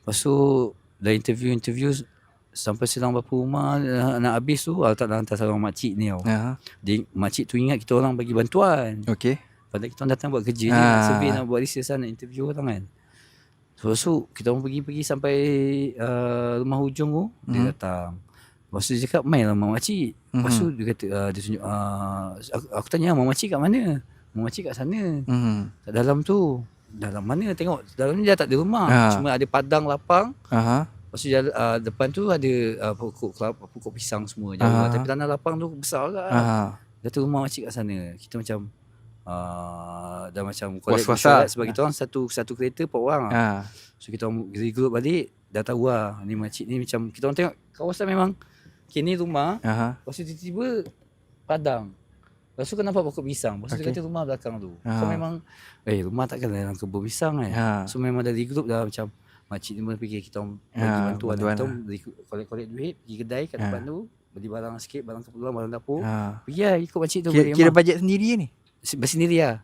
Lepas tu dah interview sampai selang berapa rumah nak habis tu, Allah Ta'ala hantar seorang makcik ni tau. Makcik tu ingat kita orang bagi bantuan. Okey. Padahal kita orang datang buat kerja je, nak survey, nak buat research, nak interview orang kan. Lepas tu kita orang pergi sampai rumah hujung tu, dia datang. Lepas tu dia cakap, main lah mak makcik. Lepas tu dia kata, dia tunjuk, aku tanya, mak makcik kat mana? Mak makcik kat sana. Kat dalam tu. Dalam mana? Tengok dalam ni dah tak ada rumah. Cuma ada padang lapang. Lepas tu depan tu ada pokok pisang semua jauh. Tapi tanah lapang tu besar lah. Dia tu rumah makcik kat sana. Kita macam dah macam was-was sebab kita orang satu kereta 4 orang lah. So kita orang regroup balik, dah tahu lah ni makcik ni macam, kita orang tengok kawasan memang kini rumah. Lepas tu tiba-tiba padang. Lepas tu kan nampak pokok pisang. Lepas tu dia kata rumah belakang tu. So memang rumah takkan dalam kebun pisang kan. So memang dah regroup dah macam, makcik ni pun fikir kita orang bagi bantuan. Kita orang collect duit, pergi kedai kat depan tu, beli barang sikit, barang keperluan, barang dapur. Pergi lah ikut makcik tu balik rumah. Kira bajet sendiri ni? Bersendiri lah.